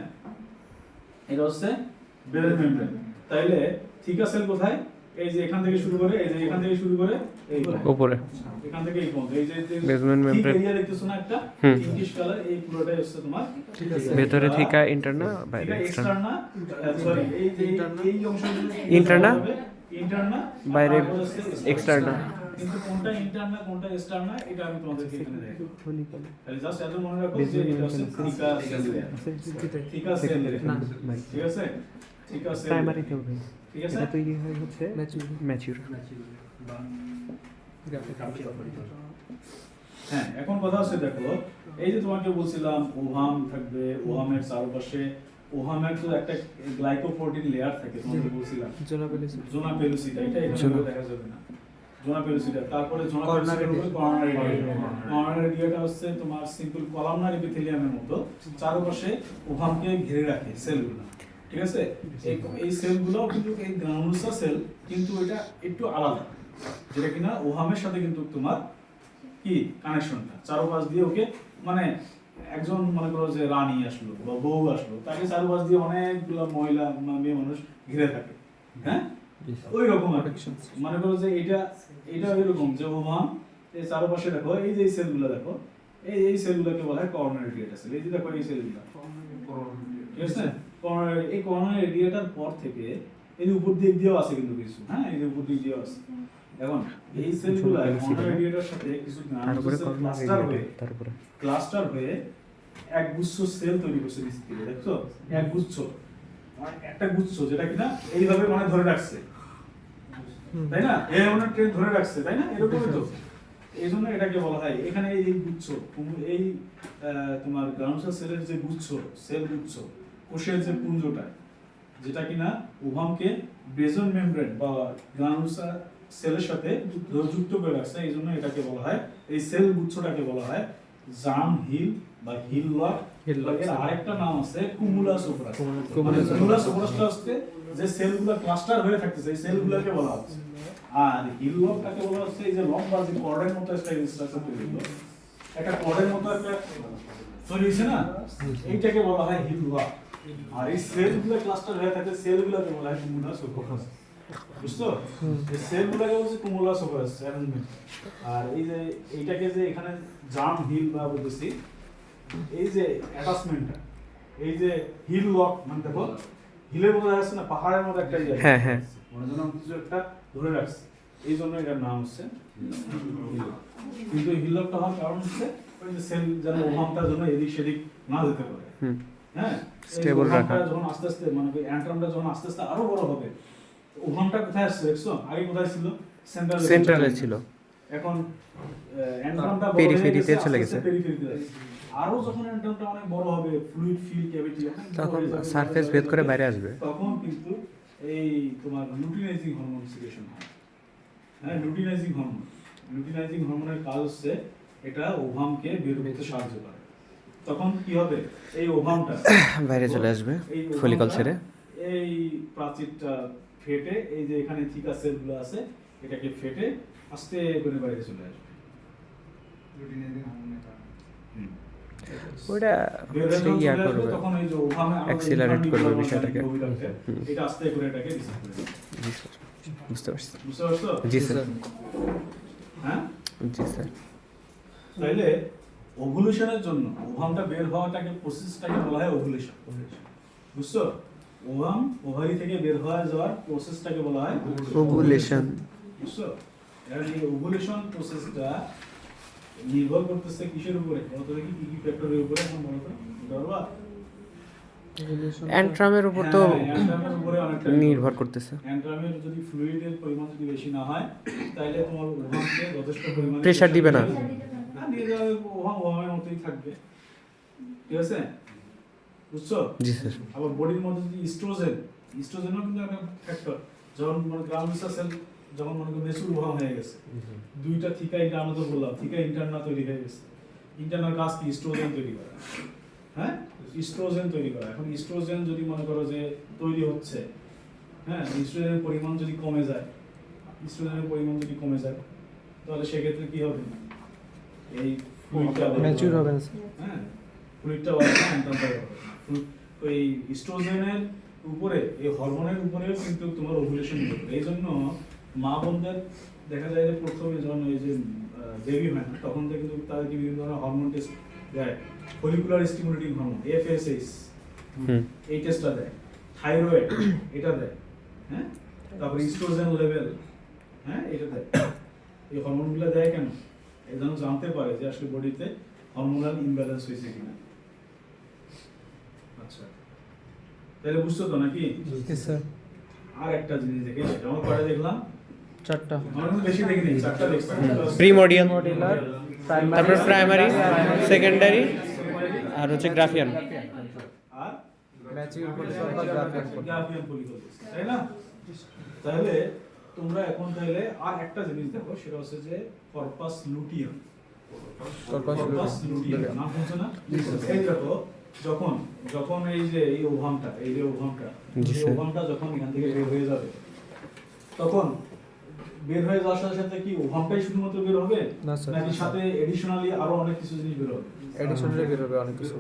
এটা হচ্ছে বেজল মেমব্রেন। তাইলে থিকা সেল কোথায়? এই যে এখান থেকে শুরু করে, এই যে এখান থেকে শুরু করে এই উপরে, এখান থেকে এই পর্যন্ত, এই যে বেসমেন্ট মেমব্রেন এরিয়া দেখতেছো না একটা পিঙ্কিশ কালার, এই পুরোটাই হচ্ছে তোমার ভেতরে থিকা ইন্টারনা, বাইরে এক্সটার্না। এক্সটার্না, সরি এই যে এই অংশগুলো ইন্টারনা, ইন্টারনা, বাইরে এক্সটার্না। কিন্তু কোনটা ইন্টারনা কোনটা এক্সটার্না এটা আমি তোমাদেরকে এখানে দেখাবো। তাহলে জাস্ট এত মনে রাখো যে এটা হচ্ছে থিকা সেল, থিকা সেল, ঠিক আছে, থিকা সেল প্রাইমারি হবে, ঠিক আছে। এটা তৈরি হয় হচ্ছে ম্যাচিউর। হ্যাঁ, এখন কথা হচ্ছে দেখো, এই যে তোমাকে বলছিলাম ওহাম থাকবে, ওহামের চারপাশে ওহামের তো একটা গ্লাইকোপ্রোটিন লেয়ার থাকে, তোমাকে বলছিলাম জোনা পেলুসিটা, এটা এখানে দেখা যাবে না, জোনা পেলুসিটা। তারপরে জোনা পেলুসিটার উপরে কর্নার এরিয়া, কর্নার এরিয়াটা হচ্ছে তোমার সিম্পল কলামনার এপিথেলিয়ামের মতো, চারপাশে ওহামকে ঘিরে রাখে সেলগুলো, ঠিক আছে। এই সেলগুলো কিন্তু এই গ্রানুলোসার সেল, কিন্তু এটা একটু আলাদা, যেটা কিনা ওহামের সাথে কিন্তু তোমার কি কানেকশনটা চারপাশ দিয়ে ওকে, মানে একজন মনে করো যে রানী আসলো বা বউ আসলো, তাকে চারপাশ দিয়ে অনেকগুলো মহিলা মেয়ে মানুষ ঘিরে থাকে, হ্যাঁ, ওই রকম আর কি। মনে করো যে এটা এরকম যে ওহাম, এই চারপাশে দেখো এই যে সেলগুলো দেখো, এই সেলগুলোকে বলা হয় কর্নারি এরিয়া সেল। এই যে দেখো এই সেলগুলো, ঠিক আছে, এই কর্নারি এরিয়াটার পর থেকে এই উপর দিক দিয়েও আছে কিন্তু কিছু, হ্যাঁ, এই যে উপর দিক দিয়েও আছে। এখন এই সেলগুলো কর্নারি এরিয়াটার সাথে কিছু ক্লাস্টার হয়ে এক গুচ্ছ সেল তৈরি করছে নিচ থেকে, দেখছো, এক গুচ্ছ, একটা গুচ্ছ যেটা কিনা এইভাবে মানে ধরে রাখছে, তাই না, এই ধরে রাখছে, তাই না, এরকমই তো, এই জন্য এটাকে বলা হয়, এখানে এই গুচ্ছ এই তোমার গ্রানুলোসার সেলের যে গুচ্ছ, সেল গুচ্ছ, কোষের যে পুঞ্জটা, যেটা কিনা ওভামকে বেজন মেমব্রেন বা গ্রানুলোসার সেলের সাথে যুক্ত করে রাখছে, এই জন্য এটাকে বলা হয়, এই সেল গুচ্ছটাকে বলা হয় জার্ম হিল বা হিল লক। এর আরেকটা নাম আছে কুমুলাস ওভারাস। কুমুলাস ওভারাসটা হচ্ছে যে সেলগুলো ক্লাস্টার হয়ে থাকতেছে, এই সেলগুলোকে বলা হচ্ছে। আর হিল লকটাকে বলা হচ্ছে এই যে লম্বা যে কর্ডের মতো একটা স্ট্রাকচার তৈরি হলো, একটা কর্ডের মতো একটা তৈরি হয়েছে না, এইটাকে বলা হয় হিল লক। আর এই সেলগুলো ক্লাস্টার হয়ে থাকে, সেলগুলোকে বলা হয় কুমুলাস ওভারাস। বুঝছো? এই সেলগুলোকে বলছে কুমুলাস ওভারাস অ্যারেঞ্জমেন্ট। আর এই যে এইটাকে যে এখানে জার্ম হিল বা বলতেছি, এই যে অ্যাটাচমেন্টটা, এই যে হিল লক, মানে দেখো হিলের মধ্যে আছে না, পাহাড়ের মধ্যে একটা ইয়ে, হ্যাঁ হ্যাঁ, মানে যেন কিছু একটা ধরে রাখছে, এই জন্য এটার নাম হচ্ছে হিল লক। কিন্তু হিল লকটা হওয়ার কারণ হচ্ছে ওই যে সেল যেন ওভামটা যেন এদিক সেদিক না যেতে পারে। হ্যাঁ, স্টেবল রাখা। যখন আস্তে আস্তে মানে অ্যান্ট্রামটা যখন আস্তে আস্তে আরো বড় হবে, ওভামটা কোথায় আসছে দেখছো? আগে কোথায় ছিল? সেন্টারে ছিল, এখন অ্যান্ট্রামটা পেরিফেরিতে চলে গেছে। পেরিফেরিতে আরো যখন অ্যান্ট্রামটা অনেক বড় হবে, ফ্লুইড ফিল ক্যাভিটি তখন সারফেস ভেদ করে বাইরে আসবে, তখন কিন্তু এই তোমার লুটিনাইজিং হরমোন সিক্রেশন হয়। হ্যাঁ, লুটিনাইজিং হরমোন, লুটিনাইজিং হরমোনের কাজ হচ্ছে এটা ওভামকে বের করতে সাহায্য করে। তখন কি হবে? এই ওভামটা বাইরে চলে আসবে এই ফলিকল ওভামটা, ছেড়ে। এই প্রাচীরটা ফেটে এই যে এখানে থিকা সেলগুলো আছে, এটাকে ফেটে আস্তে করে বাইরে চলে আসবে। ওটা বের হয়ে যখন ইয়া চলে আসবে, করবে, তখন এই যে ওভামে আরো অ্যাক্সিলারেট যে করবে ইন্টারনিউরন বিষয়টাকে। গভীরতা, এটা আস্তে করে এটাকে রিসেট করে দেবে। জি স্যার, বুঝতে পারছি। বুঝতে পারছো? জি স্যার, হ্যাঁ, জি স্যার। তাইলে ওভুলেশনের জন্য ওভামটা বের হওয়াটাকে, প্রসেসটাকে বলা হয় ওভুলেশন। বুঝছো? ওভাম ওভারি থেকে বের হয়ে যাওয়ার প্রসেসটাকে বলা হয় ওভুলেশন। বুঝছো? এর এই ওভুলেশন প্রসেসটা নির্ভর করতেছে কিসের উপরে? বলতো দেখি কি কি ফ্যাক্টরের উপরে, এখন বলতো ধরবা অ্যান্ট্রামের উপর তো অ্যান্ট্রামের উপরে অনেকটা নির্ভর করতেছে। অ্যান্ট্রামের যদি ফ্লুইডের পরিমাণ যদি বেশি না হয়, তাহলে তোমার ওভামকে যথেষ্ট পরিমাণে প্রেসার দিবে না। দিয়ে যাবে, ওভাম ওভামের মতোই থাকবে। ঠিক আছে? বুঝছো? জি স্যার। আবার বডির মধ্যে যদি ইস্ট্রোজেনও কিন্তু একটা ফ্যাক্টর। যখন মানে গ্রানুলোসার সেল যখন মনে করো মেচুর ওভাম হয়ে গেছে, দুইটা থিকা ইন্টারনাল তো বললাম, থিকা ইন্টারনাল তৈরি হয়ে গেছে। ইন্টারনাল কাজ কি? ইস্ট্রোজেন তৈরি করা। হ্যাঁ, ইস্ট্রোজেন তৈরি করা। এখন ইস্ট্রোজেন যদি মনে করো যে তৈরি হচ্ছে, হ্যাঁ, ইস্ট্রোজেনের পরিমাণ যদি কমে যায়, তাহলে সেক্ষেত্রে কি হবে? এই ফ্লুইডটা ম্যাচিউর হবে না। হ্যাঁ, ফ্লুইডটা হবে। ওই ইস্ট্রোজেনের উপরে, এই হরমোনের উপরে কিন্তু তোমার ওভুলেশন হবে। এই জন্য মা বোনদের দেখা যায় যে প্রথমে যখন ওই যে বেবি হয় না, তখন থেকে কিন্তু তাদেরকে বিভিন্ন ধরনের হরমোন টেস্ট দেয়। ফলিকুলার স্টিমুলেটিং হরমোন FSH, এই টেস্টটা দেয়। থাইরয়েড এটা দেয়। হ্যাঁ, তারপরে ইস্ট্রোজেন লেভেল, হ্যাঁ, এটা দেয়। এই হরমোনগুলো দেয় কেন? এই জন্য জানতে পারে যে আসলে বডিতে হরমোনাল ইমব্যালেন্স হয়েছে কিনা। আচ্ছা, তাহলে বুঝছো তো নাকি? স্যার, আর একটা জিনিস দেখে, আমরা কয়টা দেখলাম? 4টা। আমরা কিন্তু বেশি দেখিনি, 4টা দেখছি। প্রিমোডিয়াল, মডিউলার, তারপর প্রাইমারি, সেকেন্ডারি, আর হচ্ছে গ্রাফিয়ান। আর ম্যাচিউর ফলিকল বা গ্রাফিয়ান ফলিকল। গ্রাফিয়ান ফলিকল, তাই না? তাহলে তোমরা এখন তাহলে আর একটা জিনিস দেখো, সেটা হচ্ছে যে কর্পাস লুটিয়াম। কর্পাস লুটিয়াম নাম শুনছো না? এই দেখো, যখন এই যে ওভামটা জি স্যার। যখন এখান থেকে বের হয়ে যাবে, তখন বের হয়ে যাওয়ার সাথে সাথে কি ওভামটাই শুধুমাত্র বের হবে, না স্যার, নাকি সাথে এডিশনালি আরো অনেক কিছু জিনিস বের হবে? এডিশনালি বের হবে অনেক কিছু।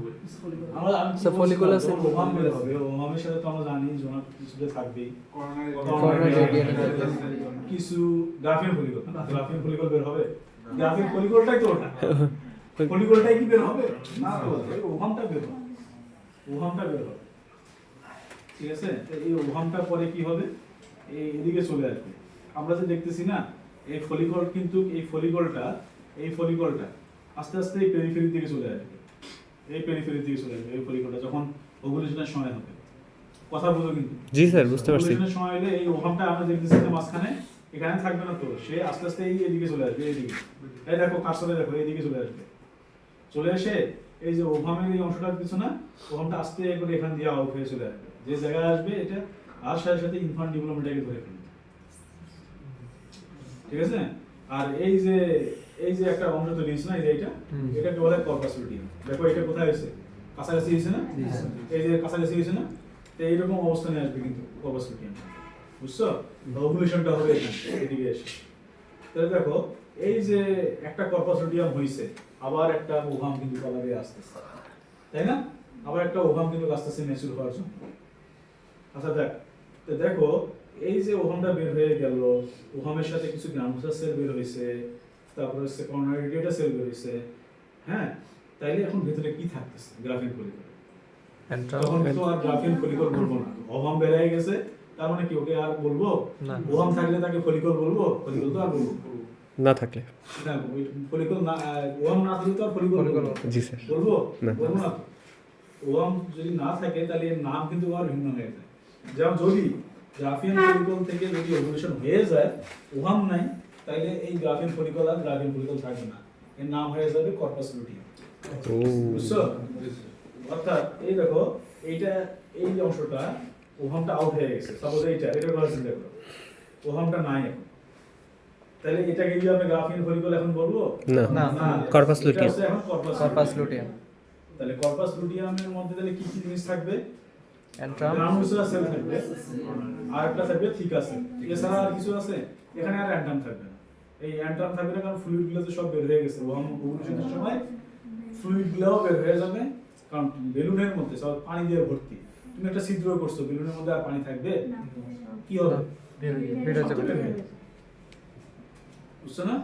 আমি স্যার, ফলিকুল আছে। ওভাম বের হবে, ওভামের সাথে তো আমরা জানি জোনাক কিছুটা থাকবেই, Coronary radial থাকবে। কিছু গ্রাফিয়ান ফলিকল বের হবে। গ্রাফিয়ান ফলিকলটাই তো ওটা, ফলিকলটাই কি বের হবে? না, তো এই ওভামটা বের হবে, ঠিক আছে? তো এই ওভামটা পরে কি হবে? এদিকে চলে আসবে। আমরা যে দেখতেছি না, এই ফলিকল কিন্তু এই ফলিকলটা আস্তে আস্তে এই পেরিফেরি দিকে চলে আসবে। এই ফলিকলটা যখন ওভুলেশনের সময় হবে, কথা বলো কিন্তু। জি স্যার, বুঝতে পারছি। ওভুলেশনের সময় হলে এই ওভামটা আমরা দেখতেছি যে মাঝখানে এখানে থাকবে না তো, সে আস্তে আস্তে এইদিকে চলে আসবে, এইদিকে। এই দেখো কার্সরে দেখো, এইদিকে চলে আসবে। চলে এসে এই যে ওভামের এই অংশটা কিছু না, ওভামটা আস্তে করে এখান দিয়ে আউট হয়ে চলে আসবে। যে জায়গায় আসবে এটা আর সাথে সাথে ইনফান্ট ডেভেলপমেন্টটাকে ধরে ফেলবে। ঠিক আছে? আর এই যে একটা অংশ তৈরি হয়েছে না, এই যে এটাকে বলে কর্পাস লুটিয়াম। দেখো এটা কোথায় হয়েছে? কাছাকাছি হয়েছে না? এই যে কাছাকাছি হয়েছে না? তো এইরকম অবস্থানে আসবে কিন্তু কর্পাস লুটিয়াম। বুঝছো? ওভুলেশনটা হবে এখানে, এদিকে এসে। তাহলে দেখো এই যে একটা কর্পাস লুটিয়াম হয়েছে, আবার একটা ওভাম কিন্তু কলারে আসতেছে, তাই না? আবার একটা ওভাম কিন্তু আসতেছে ম্যাচিউর হওয়ার জন্য। আচ্ছা দেখো এই যে ওভামটা বের হয়ে গেল, ওভামের সাথে কিছু গ্রানুলার সেল বের হয়েছে, তারপরে হচ্ছে কর্নারি ডেটা সেল বের হয়েছে, হ্যাঁ? তাইলে এখন ভেতরে কি থাকতেছে? Graphene follicle. তখন তো আর গ্রাফিন ফলিকল বলবো না, ওভাম বের হয়ে গেছে, তার মানে কি ওকে আর বলবো? ওভাম থাকলে তাকে ফলিকল বলবো? ফলিকল তো আর বলবো না থাকলে না, ফলিকল না, ওভাম না থাকলে তো আর ফলিকল বলবো? জি স্যার বলবো? না। বলবো না। ওভাম যদি না থাকে তাহলে এর নাম কিন্তু আর ভিন্ন হয়ে যায়। যেমন যদি গ্রাফিন ফলিকল থেকে যদি ওভুলেশন হয়ে যায়, ওভাম নাই, তাহলে এই গ্রাফিন ফলিকল আর গ্রাফিন ফলিকল থাকবে না, এর নাম হয়ে যাবে কর্পাস লুটিয়াম। ও বুঝছো? অর্থাৎ এই দেখো এইটা, এই যে অংশটা ওভামটা আউট হয়ে গেছে, সাপোজ এটার কথা চিন্তা করো, ওভামটা নাই এখন, তাহলে এটাকে কি আমরা গ্রাফিন ফলিকল এখন বলবো? না কর্পাস লুটিয়াম। এখন কর্পাস লুটিয়াম। তাহলে কর্পাস লুটিয়ামের মধ্যে তাহলে কি কি জিনিস থাকবে? অ্যান্ট্রাম, গ্রানুলার সেল থাকবে, আর একটা থাকবে থিকা সেল। এছাড়া আর কিছু আছে? এখানে আর অ্যান্টাম থাকবে না। এই অ্যান্টাম থাকবে না কারণ ফ্লুইড গুলো তো সব বের হয়ে গেছে, ওভুলেশনের সময় ফ্লুইড গুলোও বের হয়ে যাবে, কারণ বেলুনের মধ্যে সব পানি দিয়ে ভর্তি। তুমি একটা ছিদ্র করছো, বেলুনের মধ্যে আর পানি থাকবে? কি হবে? বের হয়ে যাবে। বুঝছো না?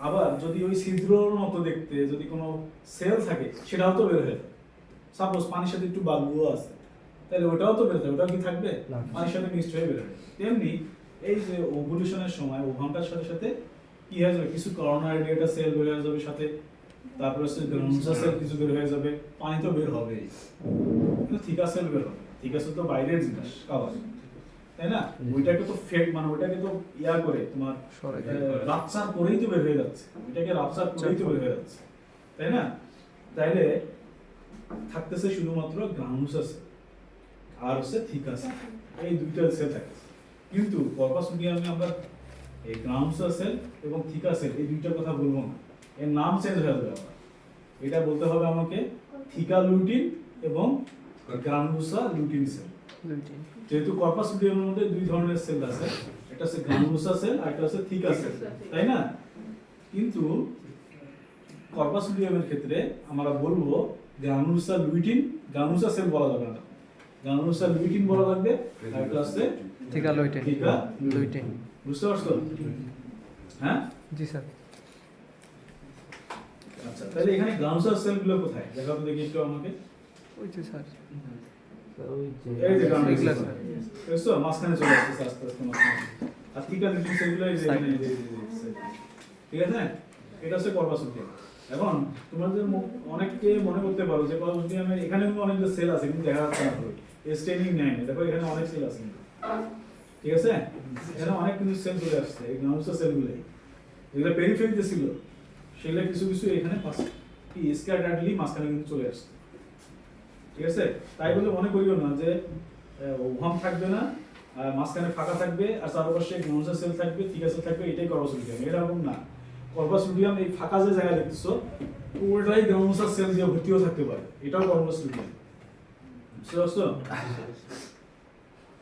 আবার যদি ওই ছিদ্রর মতো দেখতে যদি কোনো সেল থাকে, সেটাও তো বের হয়ে যাবে। সাপোজ পানির সাথে একটু বালুও আছে, তাহলে ওটাও তো বের হবে, ওটাও কি থাকবে? পানির সাথে মিক্সড হয়ে বের হবে। তেমনি এই যে ওভুলেশনের সময় ওভামটার সাথে সাথে কি হয়ে যাবে? কিছু করোনারি ডেটা সেল বের হয়ে যাবে সাথে, তারপরে হচ্ছে গ্রানুলার সেল কিছু বের হয়ে যাবে, পানি তো বের হবে, কিন্তু থিকা সেল বের হবে। থিকা সেল তো বাইরের জিনিস, কাভার, তাই না? ওইটাকে তো ফেড মানে ওইটাকে তো ইয়া করে তোমার রাপচার করেই তো বের হয়ে যাচ্ছে, ওইটাকে রাপচার করেই তো বের হয়ে যাচ্ছে, তাই না? তাইলে থাকতেছে শুধুমাত্র গ্রানুলার সেল আর হচ্ছে থিকা সেল, এই দুইটা সেল থাকে। কিন্তু কর্পাস লুটিয়ামে আমরা এই গ্রানুলার সেল এবং থিকা সেল এই দুইটার কথা বলবো না, এর নাম চেঞ্জ হয়ে যাবে। আবার এটা বলতে হবে আমাকে থিকা লুটিন এবং গ্রানুলার লুটিন সেল। যেহেতু কর্পাস লুটিয়ামের মধ্যে দুই ধরনের সেল আছে, একটা হচ্ছে গ্রানুলার সেল আর একটা হচ্ছে থিকা সেল, তাই না? কিন্তু কর্পাস লুটিয়ামের ক্ষেত্রে আমরা বলবো গ্রানুলার লুটিন, গ্রানুলার সেল বলা যাবে না, গ্রানুলার লুটিন বলা লাগবে, আর একটা হচ্ছে থিকা লুটিন। থিকা লুটিন। বুঝতে পারছো? হ্যাঁ, জি স্যার। আচ্ছা তাহলে এখানে গ্রানুলার সেল গুলো কোথায় দেখাও তো দেখি একটু আমাকে। ওই যে স্যার, এই যে গ্রানুলার এগুলা সেল, স্যার। বুঝছো? মাঝখানে চলে আসছে আস্তে আস্তে মাঝখানে। আর থিকা লুটিন সেলগুলো এই যে এখানে, ঠিক আছে? এটা হচ্ছে কর্পাস লুটিয়াম। এখন তোমাদের অনেকে মনে করতে পারো যে কর্পাস লুটিয়ামের এখানে অনেকগুলো সেল আছে কিন্তু দেখা যাচ্ছে না, স্টেনিং নাই, দেখো এখানে অনেক সেল আছে কিন্তু, ঠিক আছে? এখানে অনেক কিন্তু সেল চলে আসছে, এই গ্রানুলার সেলগুলো যেগুলো পেরিফেরিতে ছিল সেগুলো কিছু কিছু এখানে পাস কি স্ক্যাটারলি মাঝখানে কিন্তু চলে আসছে, ঠিক আছে? তাই বলে মনে করিও না যে ওভাম থাকবে না, মাঝখানে ফাঁকা থাকবে আর চারপাশে গ্রানুলার সেল থাকবে, থিকা সেল থাকবে, এটাই কর্পাস লুটিয়াম। এরকম না, কর্পাস লুটিয়াম এই ফাঁকা যে জায়গা দেখতেছো পুরোটাই গ্রানুলার সেল দিয়ে ভর্তিও থাকতে পারে, এটাও কর্পাস লুটিয়াম। বুঝতে পারছো?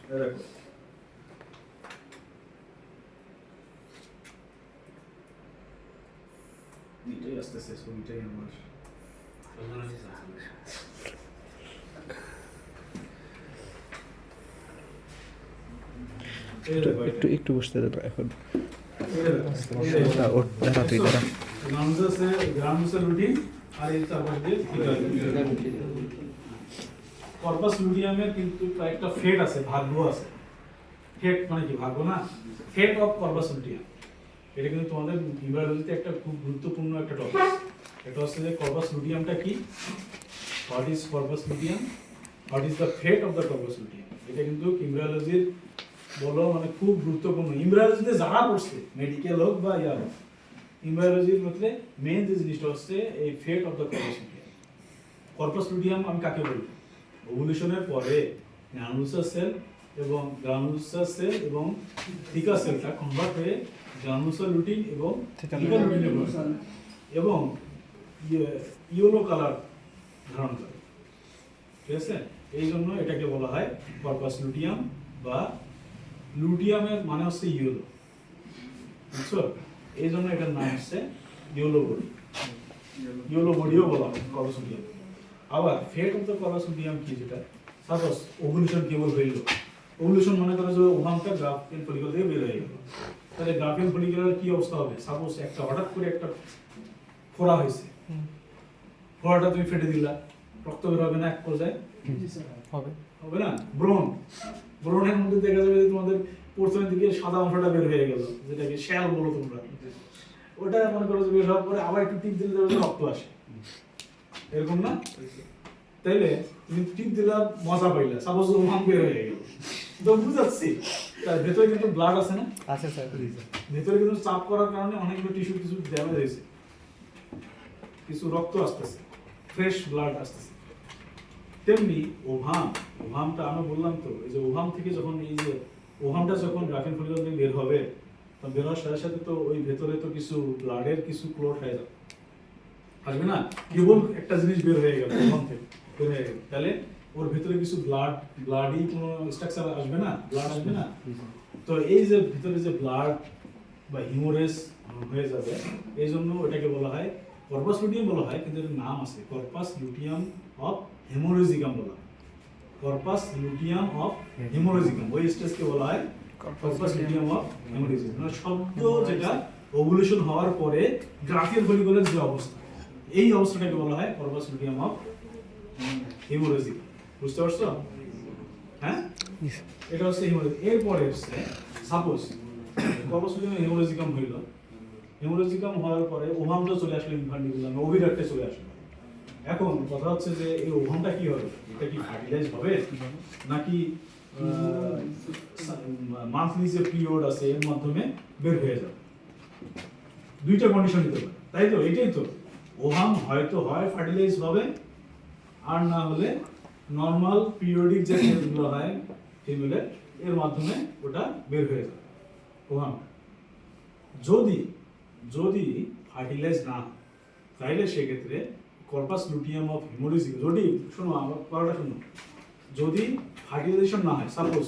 দেখো এটাই আসতেছে, ছবিটাই আমার একটু একটু বসতে দেবো এখন। এই দেখো দাঁড়া তুই দাঁড়া। গ্রানুলার লুটিন আর এই চারপাশ দিয়ে থিকা লুটিন। কর্পাস লুটিয়ামের কিন্তু একটা ফেট আছে, ভাগ্য আছে। ফেট মানে কি? ভাগ্য না, ফেট অফ কর্পাস লুটিয়াম। এটা কিন্তু তোমাদের ইভালুয়েশনে একটা খুব গুরুত্বপূর্ণ একটা টপিক। এটা হচ্ছে যে কর্পাস লুটিয়ামটা কি, what is corpus luteum, what is the fate of the corpus luteum. এটা কিন্তু কিম্ব্রিয়োলজির বলো মানে খুব গুরুত্বপূর্ণ ইমব্রায়োলজিতে যারা পড়ছে মেডিকেল হোক বা ইয়ার হোক ইমব্রায়োলজির মধ্যে মেইন যে জিনিসটা হচ্ছে এই fate of the corpus luteum. Corpus luteum আমি কাকে বলি? ওভুলেশনের পরে গ্রানুলোসার সেল এবং থিকা সেলটা কনভার্ট হয়ে গ্রানুলোসার লুটিন এবং থিকা লুটিনে এবং ইয়েলো কালার ধারণ করে, ঠিক আছে? এই জন্য এটাকে বলা হয় কর্পাস লুটিয়াম বা লুটিয়ামের মানে হচ্ছে ইয়েলো, বুঝছো? এই জন্য এটার নাম হচ্ছে ইয়েলো বডিও বলা হয় কর্পাস লুটিয়াম। আবার fate of the corpus luteum কি, যেটা সাপোজ ওভুলেশন কেবল হইল, ওভুলেশন মনে করে যে ওভামটা গ্রাফিয়ান ফলিকল থেকে বের হয়ে গেল, তাহলে গ্রাফিয়ান ফলিকুলার কি অবস্থা হবে? সাপোজ একটা হঠাৎ করে একটা ফোড়া হয়েছে, ফোড়াটা তুমি ফেটে দিলা, রক্ত বের হবে না এক পর্যায়ে? হবে হবে না? ব্রণের মধ্যে দেখা যাবে যে তোমাদের প্রথমের দিকে সাদা অংশটা বের হয়ে গেল, যেটাকে শ্যাল বলো তোমরা, ওটা মনে করো যে বের হওয়ার পরে আবার একটু টিপ দিলে দেখবে যে রক্ত আসে, এরকম না? তাইলে তুমি টিপ দিলা, মজা পাইলা, সাপোজ ওভাম বের হয়ে গেল, তো বুঝাচ্ছি তার ভেতরে কিন্তু ব্লাড আছে না? আছে স্যার। ভেতরে কিন্তু চাপ করার কারণে অনেকগুলো টিস্যু কিছু ড্যামেজ হয়েছে, কিছু রক্ত আসতেছে, ফ্রেশ ব্লাড আসতেছে। তেমনি ওভামটা আমি বললাম তো, এই যে ওভাম থেকে যখন এই যে ওভামটা যখন গ্রাফিয়ান ফলিকল থেকে বের হবে, তো বের হওয়ার সাথে সাথে তো ওই ভেতরে তো কিছু ব্লাডের কিছু ক্লট হয়ে যাবে, আসবে না? কেবল একটা জিনিস বের হয়ে গেল ওভাম থেকে বের হয়ে গেল, তাহলে ওর ভেতরে কিছু ব্লাডি কোনো স্ট্রাকচার আসবে না, ব্লাড আসবে না? তো এই যে ভিতরে যে ব্লাড বা হিমোরেজ হয়ে যাবে, এই জন্য এটাকে বলা হয় কর্পাস লুটিয়াম বলা হয়, কিন্তু এর নাম আছে কর্পাস লুটিয়াম অফ হেমোরেজিকাম বলা হয়। কর্পাস লুটিয়াম অফ হেমোরেজিকাম ওই স্টেজকে বলা হয় কর্পাস লুটিয়াম অফ হেমোরেজিকাম। মানে শব্দ যেটা ওভুলেশন হওয়ার পরে গ্রাফিয়ান ফলিকুলার যে অবস্থা, এই অবস্থাটাকে বলা হয় কর্পাস লুটিয়াম অফ হেমোরেজিকাম। বুঝতে পারছো? হ্যাঁ, এটা হচ্ছে হেমোরেজিকাম। এরপরে হচ্ছে সাপোজ কর্পাস লুটিয়াম হেমোরেজিকাম হইল, হেমোরেজিকাম হওয়ার পরে ওভামটা চলে আসলো, ইনফান্ডিবুলাম ওভিডাক্টে চলে আসলো। এখন কথা হচ্ছে যে এই ওভামটা কি হবে? এটা কি ফার্টিলাইজ হবে নাকি মান্থলি যে পিরিয়ড আছে এর মাধ্যমে বের হয়ে যাবে? দুইটা কন্ডিশন দিতে পারে, তাই তো? এটাই তো, ওভাম হয়তো হয় ফার্টিলাইজ হবে, আর না হলে নর্মাল পিরিয়ডিক যে সেলগুলো হয় ফিমেলের, এর মাধ্যমে ওটা বের হয়ে যাবে ওভামটা। যদি ফার্টিলাইজ না হয়, তাহলে সেক্ষেত্রে কর্পাস লুটিয়াম অফ হেমোরেজিকাম, যদি শোনো আমার কথাটা শোনো, যদি ফার্টিলাইজেশন না হয়, সাপোজ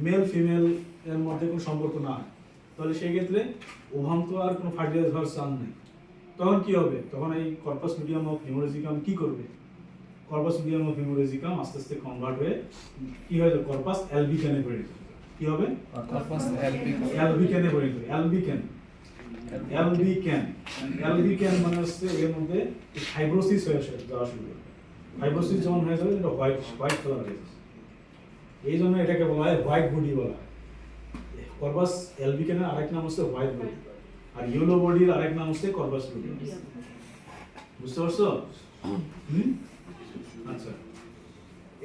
মেল ফিমেল এর মধ্যে কোনো সম্পর্ক না হয়, তাহলে সেই ক্ষেত্রে ওভাম তো আর কোনো ফার্টিলাইজ হওয়ার চান্স নেই। তখন কি হবে? তখন এই কর্পাস লুটিয়াম অফ হেমোরেজিকাম কি করবে? কর্পাস লুটিয়াম অফ হেমোরেজিকাম আস্তে আস্তে কনভার্ট হয়ে কি হয়? কর্পাস অ্যালবিক্যানে পরিণত হবে। কি হবে? কর্পাস অ্যালবিক্যানে পরিণত হবে। অ্যালবিক্যান মানে হচ্ছে এর মধ্যে ফাইব্রোসিস হয়ে যাওয়া শুরু করে। ফাইব্রোসিস যখন হয়ে যাবে এটা হোয়াইট কালার হয়ে যাবে, এই জন্য এটাকে বলা হয় হোয়াইট বডি বলা হয়। কর্পাস অ্যালবিক্যানের আরেক নাম হচ্ছে হোয়াইট বডি, আর ইয়েলো বডির আরেক নাম হচ্ছে কর্পাস লুটিয়াম। বুঝতে পারছো? আচ্ছা,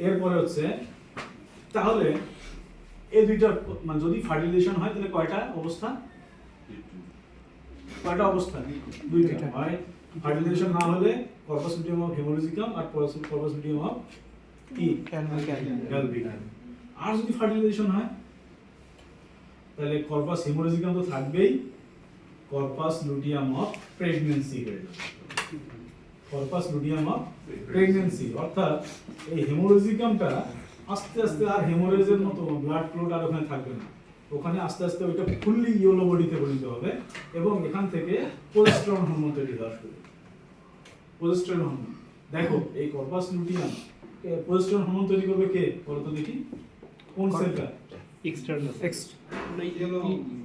এরপরে হচ্ছে তাহলে এই দুইটা মানে যদি ফার্টিলাইজেশন হয় তাহলে কয়টা অবস্থা? দুইটা হয়। ফার্টিলাইজেশন না হলে কর্পাস লুটিয়াম অফ হেমোরেজিকাম আর কর্পাস লুটিয়াম অফ কি অ্যালবিক্যান। আর যদি ফার্টিলাইজেশন হয় তাহলে কর্পাস হেমোরেজিকাম তো থাকবেই, কর্পাস লুটিয়াম অফ প্রেগন্যান্সি হয়ে যাবে। কর্পাস লুটিয়াম অফ প্রেগন্যান্সি অর্থাৎ এই হেমোরেজিকামটা আস্তে আস্তে আর হেমোরেজের মতো ব্লাড ক্লট আর ওখানে থাকবে না, ওখানে আস্তে আস্তে ওইটা ফুললি ইয়েলো বডিতে পরিণত হবে এবং এখান থেকে প্রোজেস্টেরন হরমোন তৈরি হওয়া শুরু হবে। প্রোজেস্টেরন হরমোন, দেখো এই কর্পাস লুটিয়াম প্রোজেস্টেরন হরমোন তৈরি করবে কে বলো তো দেখি? কোন সেলটা? External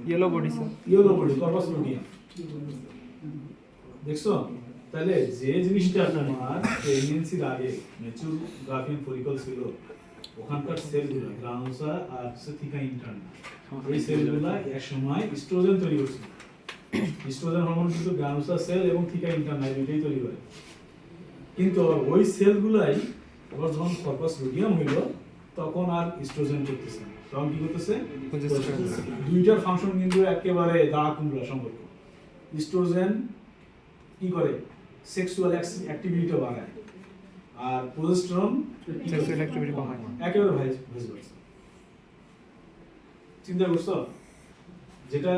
yellow body sir. Yellow body corpus luteum. দেখছো? তাহলে যে জিনিসটা তোমার প্রেগন্যান্সির আগে ম্যাচিউর গ্রাফিয়ান ফলিকল ছিল, ওখানকার সেলগুলো গ্রানুলোসা আর থিকা ইন্টারনা, এই সেলগুলো এক সময় ইস্ট্রোজেন তৈরি করছিল। ইস্ট্রোজেন হরমোন কিন্তু গ্রানুলোসা সেল এবং থিকা ইন্টারনা দুইটাই তৈরি করে। কিন্তু ওই সেলগুলাই আবার যখন কর্পাস লুটিয়াম হইল তখন আর ইস্ট্রোজেন করতেছে না, তখন কি করতেছে? Possess করতেছে। দুইটার ফাংশন কিন্তু একেবারে দাঁড়া কুমড়া সম্পর্ক। ইস্ট্রোজেন কি করে? সেক্সুয়াল অ্যাক্টিভিটিটা বাড়ায়, আর প্রোজেস্টেরন সেক্সুয়াল অ্যাক্টিভিটি কমায়। একেবারে ভাইস ভার্সা। চিন্তা করছো? যেটা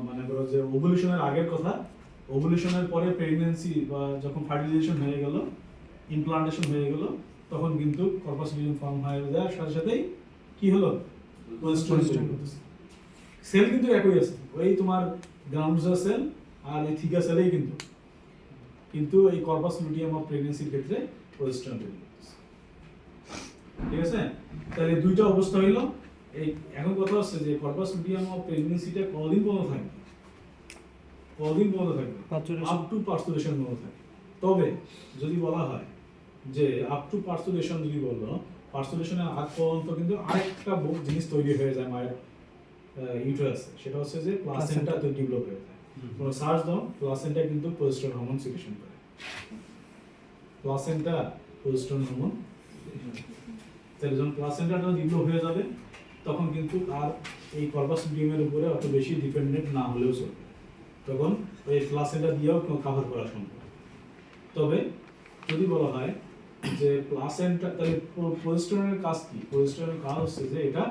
মানে ধরো যে ওভুলেশনের আগের কথা, ওভুলেশনের পরে প্রেগন্যান্সি বা যখন ফার্টিলাইজেশন হয়ে গেল, ইমপ্লান্টেশন হয়ে গেল, তখন কিন্তু কর্পাস লুটিয়াম ফর্ম হয়ে যাওয়ার সাথে সাথেই কি হলো? প্রোজেস্টেরন। সেল কিন্তু একই আছে, ওই তোমার গ্রাউন্ডসার সেল আর এই থিকা সেলেই কিন্তু এই কর্পাস লুটিয়াম অফ প্রেগন্যান্সির ক্ষেত্রে প্রোজেস্টেরন তৈরি করতেছে। ঠিক আছে? তাহলে দুইটা অবস্থা হইলো। এই এখন কথা হচ্ছে যে কর্পাস লুটিয়াম অফ প্রেগন্যান্সিটা কতদিন পর্যন্ত থাকবে? কতদিন পর্যন্ত থাকবে? Parturition। আপ টু পার্সুলেশন পর্যন্ত থাকবে। তবে যদি বলা হয় যে আপ টু পার্সুলেশন, যদি বলো পার্সুলেশনের আগ পর্যন্ত কিন্তু আরেকটা জিনিস তৈরি হয়ে যায় মায়ের ইউটেরাসে, সেটা হচ্ছে যে প্লাসেন্টা তো ডেভেলপ হয়ে যায়। তোমরা সার্চ দাও, প্লাসেন্টা কিন্তু প্রোজেস্টেরন হরমোন সিক্রেশন করে। প্লাসেন্টা প্রোজেস্টেরন হরমোন, তাহলে যখন প্লাসেন্টাটা ডেভেলপ হয়ে যাবে তখন কিন্তু আর এই কর্পাস লুটিয়ামের উপরে অত বেশি ডিপেন্ডেন্ট না হলেও চলবে, তখন ওই প্লাসেন্টা দিয়েও কভার করা সম্ভব। তবে যদি বলা হয় যে প্লাসেন্টা, তাহলে প্রোজেস্টেরনের কাজ কি? প্রোজেস্টেরনের কাজ হচ্ছে যে এটা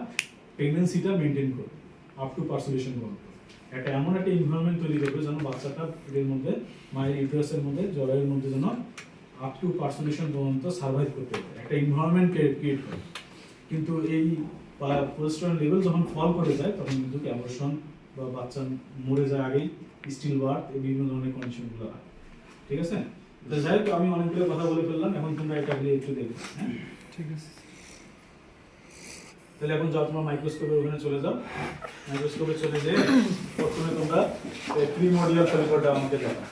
প্রেগন্যান্সিটা মেনটেন করবে আপ টু পার্সুলেশন পর্যন্ত। একটা এমন একটা এনভায়রনমেন্ট তৈরি করবে যেন বাচ্চাটা পেটের মধ্যে, মায়ের ইউটেরাসের মধ্যে, জরায়ুর মধ্যে যেন আপ টু পার্সুলেশন পর্যন্ত সার্ভাইভ করতে পারে, একটা এনভায়রনমেন্ট ক্রিয়েট করে। কিন্তু এই প্রোজেস্টেরন লেভেল যখন ফল করে যায় তখন কিন্তু অ্যাবর্শন বা বাচ্চা মরে যায় আগেই, স্টিল বার্থ, এই বিভিন্ন ধরনের কন্ডিশনগুলো হয়। ঠিক আছে? তো যাই হোক, আমি অনেকগুলো কথা বলে ফেললাম, এখন তোমরা এটা একটু দেখবে। হ্যাঁ, ঠিক আছে। তাহলে এখন যাও তোমরা মাইক্রোস্কোপের ওখানে চলে যাও। মাইক্রোস্কোপে চলে যেয়ে প্রথমে তোমরা প্রিমোডিয়াল ফলিকলটা আমাকে দেখাও।